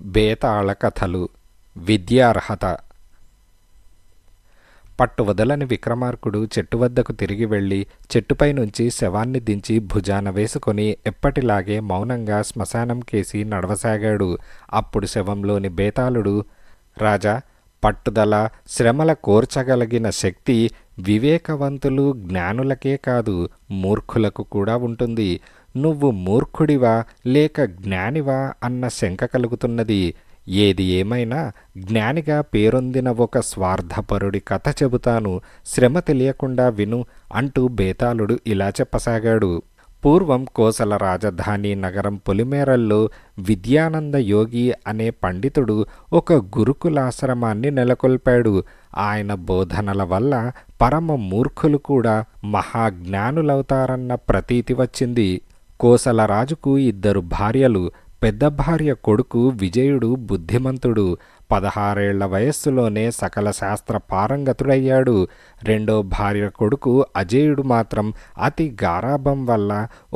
బేతాళ కథలు. విద్యార్హత. పట్టువదలని విక్రమార్కుడు చెట్టు వద్దకు తిరిగి వెళ్ళి చెట్టుపై నుంచి శవాన్ని దించి భుజాన వేసుకొని ఎప్పటిలాగే మౌనంగా శ్మశానం కేసి నడవసాగాడు. అప్పుడు శవంలోని బేతాళుడు, రాజా, పట్టుదల, శ్రమల కోర్చగలిగిన శక్తి వివేకవంతులు జ్ఞానులకే కాదు, మూర్ఖులకు కూడా ఉంటుంది. నువ్వు మూర్ఖుడివా లేక జ్ఞానివా అన్న శంక కలుగుతున్నది. ఏది ఏమైనా జ్ఞానిగా పేరొందిన ఒక స్వార్థపరుడి కథ చెబుతాను, శ్రమ తెలియకుండా విను అంటూ బేతాళుడు ఇలా చెప్పసాగాడు. పూర్వం కోసల రాజధాని నగరం పొలిమేరల్లో విద్యానంద యోగి అనే పండితుడు ఒక గురుకులాశ్రమాన్ని నెలకొల్పాడు. ఆయన బోధనల వల్ల పరమ మూర్ఖులు కూడా మహాజ్ఞానులవుతారన్న ప్రతీతి వచ్చింది. కోసల రాజుకు 2 భార్యలు. పెద్ద భార్య కొడుకు విజయుడు బుద్ధిమంతుడు, 16 ఏళ్ల వయస్సులోనే సకల శాస్త్ర పారంగతుడయ్యాడు. రెండో భార్య కొడుకు అజేయుడు మాత్రం అతి గారాభం వల్ల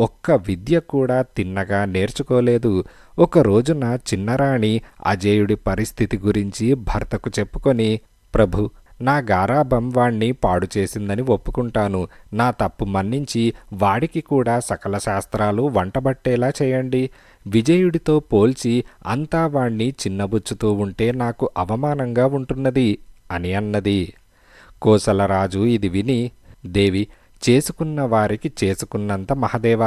ఒక్క విద్య కూడా తిన్నగా నేర్చుకోలేదు. ఒక రోజున చిన్నరాణి అజేయుడి పరిస్థితి గురించి భర్తకు చెప్పుకొని, ప్రభు, నా గారాభం వాణ్ణి పాడు చేసిందని ఒప్పుకుంటాను. నా తప్పు మన్నించి వాడికి కూడా సకల శాస్త్రాలు వంటబట్టేలా చేయండి. విజయుడితో పోల్చి అంతా వాణ్ణి చిన్నబుచ్చుతూ ఉంటే నాకు అవమానంగా ఉంటున్నది అని అన్నది. కోసలరాజు ఇది విని, దేవి, చేసుకున్న వారికి చేసుకున్నంత మహదేవ.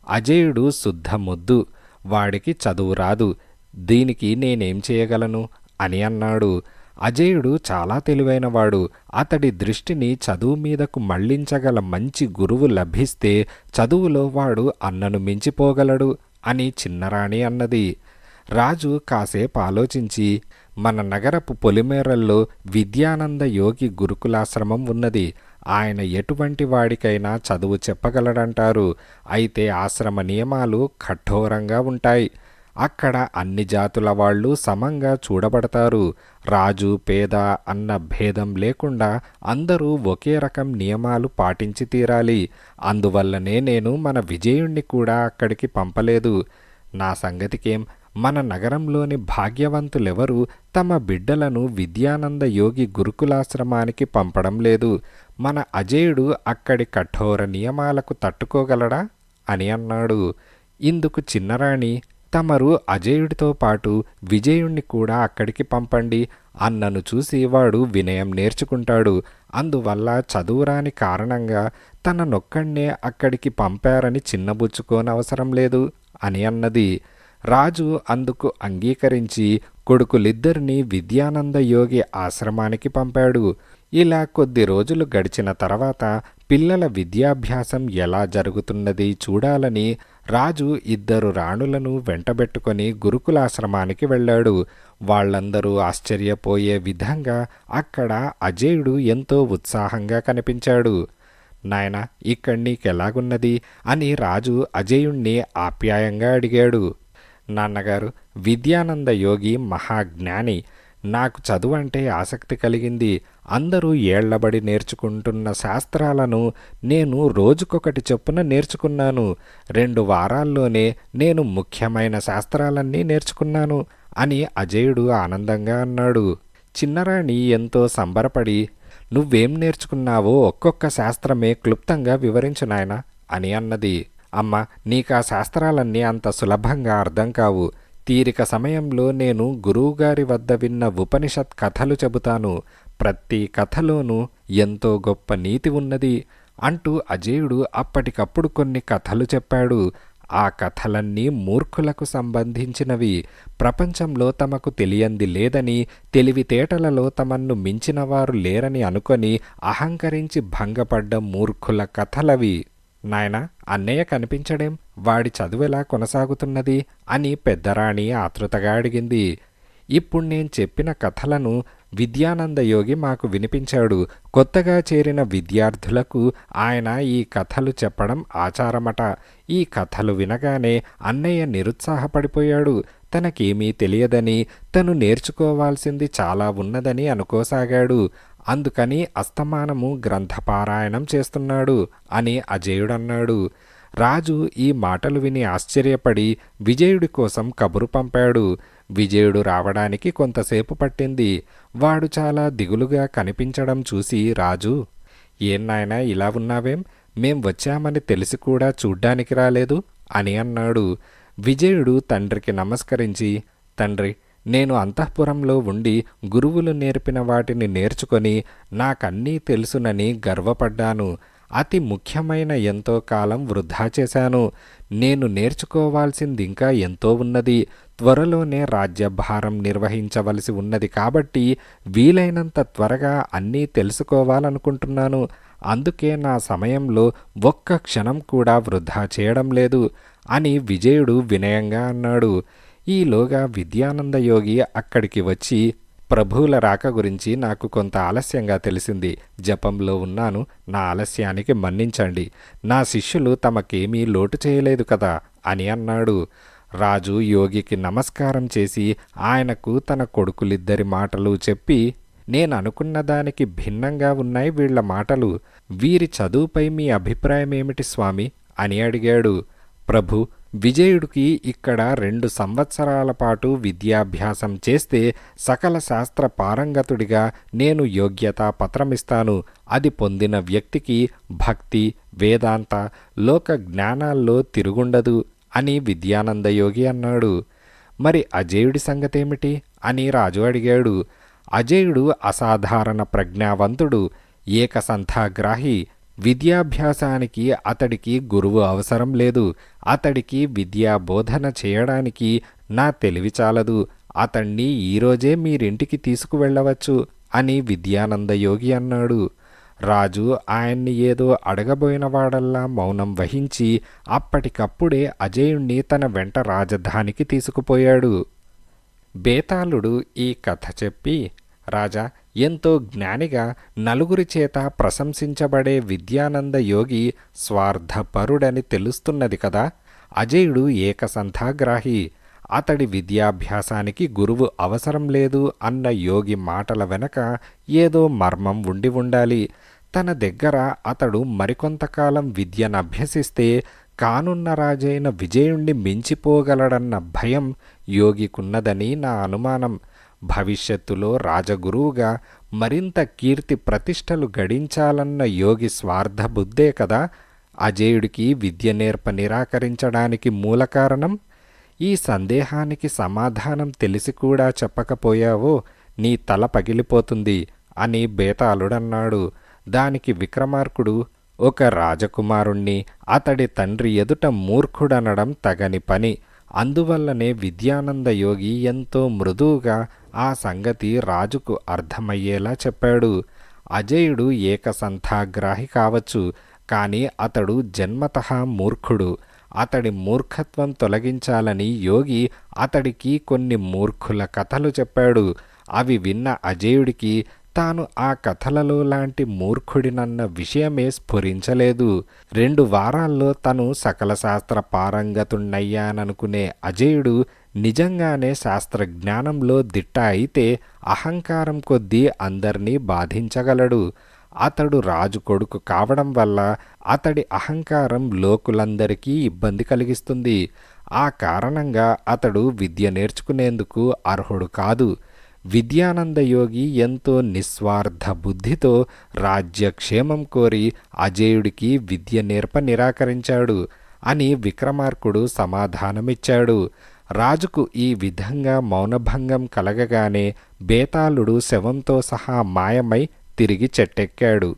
అజేయుడు శుద్ధ మొద్దు, వాడికి చదువు రాదు, దీనికి నేనేం చేయగలను అని అన్నాడు. అజేయుడు చాలా తెలివైనవాడు. అతడి దృష్టిని చదువు మీదకు మళ్లించగల మంచి గురువు లభిస్తే చదువులో వాడు అన్నను మించిపోగలడు అని చిన్నరాణి అన్నది. రాజు కాసేపు ఆలోచించి, మన నగరపు పొలిమేరల్లో విద్యానంద యోగి గురుకులాశ్రమం ఉన్నది. ఆయన ఎటువంటి వాడికైనా చదువు చెప్పగలడంటారు. అయితే ఆశ్రమ నియమాలు కఠోరంగా ఉంటాయి. అక్కడ అన్ని జాతుల వాళ్ళు సమంగా చూడబడతారు. రాజు పేద అన్న భేదం లేకుండా అందరూ ఒకే రకం నియమాలు పాటించి తీరాలి. అందువల్లనే నేను మన విజయుణ్ణి కూడా అక్కడికి పంపలేదు. నా సంగతికేం, మన నగరంలోని భాగ్యవంతులెవరూ తమ బిడ్డలను విద్యానంద యోగి గురుకులాశ్రమానికి పంపడం లేదు. మన అజేయుడు అక్కడి కఠోర నియమాలకు తట్టుకోగలడా అని అన్నాడు. ఇందుకు చిన్నరాణి, తమరు అజేయుడితో పాటు విజయుణ్ణి కూడా అక్కడికి పంపండి. అన్నను చూసి వాడు వినయం నేర్చుకుంటాడు. అందువల్ల చదువురాని కారణంగా తననొక్కడే అక్కడికి పంపారని చిన్నబుచ్చుకోనవసరం లేదు అని అన్నది. రాజు అందుకు అంగీకరించి కొడుకులిద్దరినీ విద్యానంద యోగి ఆశ్రమానికి పంపాడు. ఇలా కొద్ది రోజులు గడిచిన తర్వాత పిల్లల విద్యాభ్యాసం ఎలా జరుగుతున్నది చూడాలని రాజు 2 రాణులను వెంటబెట్టుకొని గురుకులాశ్రమానికి వెళ్ళాడు. వాళ్ళందరూ ఆశ్చర్యపోయే విధంగా అక్కడ అజేయుడు ఎంతో ఉత్సాహంగా కనిపించాడు. నాయనా, ఇక్కడి నీకెలాగున్నది అని రాజు అజేయుణ్ణి ఆప్యాయంగా అడిగాడు. నాన్నగారు, విద్యానంద యోగి మహాజ్ఞాని. నాకు చదువు అంటే ఆసక్తి కలిగింది. అందరూ ఏళ్లబడి నేర్చుకుంటున్న శాస్త్రాలను నేను రోజుకొకటి చొప్పున నేర్చుకున్నాను. 2 వారాల్లోనే నేను ముఖ్యమైన శాస్త్రాలన్నీ నేర్చుకున్నాను అని అజేయుడు ఆనందంగా అన్నాడు. చిన్నరాణి ఎంతో సంబరపడి, నువ్వేం నేర్చుకున్నావో ఒక్కొక్క శాస్త్రమే క్లుప్తంగా వివరించు నాయనా అని అన్నది. అమ్మ, నీకా శాస్త్రాలన్నీ అంత సులభంగా అర్థం కావు. తీరిక సమయంలో నేను గురువుగారి వద్ద విన్న ఉపనిషత్ కథలు చెబుతాను. ప్రతి కథలోనూ ఎంతో గొప్ప నీతి ఉన్నది అంటూ అజేయుడు అప్పటికప్పుడు కొన్ని కథలు చెప్పాడు. ఆ కథలన్నీ మూర్ఖులకు సంబంధించినవి. ప్రపంచంలో తమకు తెలియంది లేదని, తెలివితేటలలో తమను మించినవారు లేరని అనుకొని అహంకరించి భంగపడ్డ మూర్ఖుల కథలవి. నాయనా, అన్నయ్య కనిపించడేం? వాడి చదువెలా కొనసాగుతున్నది అని పెద్దరాణి ఆతృతగా అడిగింది. ఇప్పుడు నేను చెప్పిన కథలను విద్యానంద యోగి మాకు వినిపించాడు. కొత్తగా చేరిన విద్యార్థులకు ఆయన ఈ కథలు చెప్పడం ఆచారమట. ఈ కథలు వినగానే అన్నయ్య నిరుత్సాహపడిపోయాడు. తనకేమీ తెలియదని, తను నేర్చుకోవాల్సింది చాలా ఉన్నదని అనుకోసాగాడు. అందుకని అస్తమానము గ్రంథపారాయణం చేస్తున్నాడు అని అజేయుడన్నాడు. రాజు ఈ మాటలు విని ఆశ్చర్యపడి విజయుడి కోసం కబురు పంపాడు. విజయుడు రావడానికి కొంతసేపు పట్టింది. వాడు చాలా దిగులుగా కనిపించడం చూసి రాజు, ఏం నాయనా ఇలా ఉన్నావేం? మేం వచ్చామని తెలిసి కూడా చూడ్డానికి రాలేదు అని అన్నాడు. విజయుడు తండ్రికి నమస్కరించి, తండ్రి, నేను అంతఃపురంలో ఉండి గురువులు నేర్పిన వాటిని నేర్చుకొని నాకన్నీ తెలుసునని గర్వపడ్డాను. అతి ముఖ్యమైన ఎంతో కాలం వృధా చేశాను. నేను నేర్చుకోవాల్సింది ఇంకా ఎంతో ఉన్నది. త్వరలోనే రాజ్యభారం నిర్వహించవలసి ఉన్నది కాబట్టి వీలైనంత త్వరగా అన్నీ తెలుసుకోవాలనుకుంటున్నాను. అందుకే నా సమయంలో ఒక్క క్షణం కూడా వృధా చేయడం లేదు అని విజయుడు వినయంగా అన్నాడు. ఈలోగా విద్యానంద యోగి అక్కడికి వచ్చి, ప్రభువుల రాక గురించి నాకు కొంత ఆలస్యంగా తెలిసింది. జపంలో ఉన్నాను, నా ఆలస్యానికి మన్నించండి. నా శిష్యులు తమకేమీ లోటు చేయలేదు కదా అని అన్నాడు. రాజు యోగికి నమస్కారం చేసి ఆయనకు తన కొడుకులిద్దరి మాటలు చెప్పి, నేను అనుకున్న దానికి భిన్నంగా ఉన్నాయి వీళ్ల మాటలు. వీరి చదువుపై మీ అభిప్రాయమేమిటి స్వామి అని అడిగాడు. ప్రభు, విజయుడికి ఇక్కడ 2 సంవత్సరాల పాటు విద్యాభ్యాసం చేస్తే సకల శాస్త్ర పారంగతుడిగా నేను యోగ్యతా పత్రమిస్తాను. అది పొందిన వ్యక్తికి భక్తి, వేదాంత, లోక జ్ఞానాల్లో తిరుగుండదు అని విద్యానందయోగి అన్నాడు. మరి అజేయుడి సంగతేమిటి అని రాజు అడిగాడు. అజేయుడు అసాధారణ ప్రజ్ఞావంతుడు, ఏకసంథాగ్రాహి. విద్యాభ్యాసానికి అతడికి గురువు అవసరం లేదు. అతడికి విద్యాబోధన చేయడానికి నా తెలివి చాలదు. అతణ్ణి ఈరోజే మీరింటికి తీసుకువెళ్ళవచ్చు అని విద్యానందయోగి అన్నాడు. రాజు ఆయన్ని ఏదో అడగబోయినవాడల్లా మౌనం వహించి అప్పటికప్పుడే అజేయుణ్ణి తన వెంట రాజధానికి తీసుకుపోయాడు. బేతాళుడు ఈ కథ చెప్పి, రాజా, ఎంతో జ్ఞానిగా నలుగురి చేత ప్రశంసించబడే విద్యానంద యోగి స్వార్థపరుడని తెలుస్తున్నది కదా. అజేయుడు ఏకసంథాగ్రాహి. అతడి విద్యాభ్యాసానికి గురువు అవసరం లేదు అన్న యోగి మాటల వెనక ఏదో మర్మం ఉండి ఉండాలి. తన దగ్గర అతడు మరికొంతకాలం విద్యనభ్యసిస్తే కానున్న రాజైన విజయుణ్ణి మించిపోగలడన్న భయం యోగికున్నదని నా అనుమానం. భవిష్యత్తులో రాజగురువుగా మరింత కీర్తి ప్రతిష్టలు గడించాలన్న యోగి స్వార్థబుద్ధే కదా అజేయుడికి విద్య నేర్ప నిరాకరించడానికి మూల కారణం. ఈ సందేహానికి సమాధానం తెలిసి కూడా చెప్పకపోయావో నీ తల పగిలిపోతుంది అని బేతాళుడన్నాడు. దానికి విక్రమార్కుడు, ఒక రాజకుమారుణ్ణి అతడి తండ్రి ఎదుట మూర్ఖుడనడం తగని పని. అందువల్లనే విద్యానంద యోగి ఎంతో మృదువుగా ఆ సంగతి రాజుకు అర్థమయ్యేలా చెప్పాడు. అజేయుడు ఏకసంథాగ్రాహి కావచ్చు, కానీ అతడు జన్మతః మూర్ఖుడు. అతడి మూర్ఖత్వం తొలగించాలని యోగి అతడికి కొన్ని మూర్ఖుల కథలు చెప్పాడు. అవి విన్న అజేయుడికి తాను ఆ కథలలో లాంటి మూర్ఖుడినన్న విషయమే స్ఫురించలేదు. 2 వారాల్లో తను సకల శాస్త్ర పారంగతుణ్ణయ్యాననుకునే అజేయుడు నిజంగానే శాస్త్రజ్ఞానంలో దిట్ట అయితే అహంకారం కొద్దీ అందర్నీ బాధించగలడు. అతడు రాజు కొడుకు కావడం వల్ల అతడి అహంకారం లోకులందరికీ ఇబ్బంది కలిగిస్తుంది. ఆ కారణంగా అతడు విద్య నేర్చుకునేందుకు అర్హుడు కాదు. విద్యానంద యోగి ఎంతో నిస్వార్థ బుద్ధితో రాజ్యక్షేమం కోరి అజేయుడికి విద్య నేర్ప నిరాకరించాడు అని విక్రమార్కుడు సమాధానమిచ్చాడు. రాజుకు ఈ విధంగా మౌనభంగం కలగగానే బేతాళుడు శవంతో సహా మాయమై తిరిగి చెట్టెక్కాడు.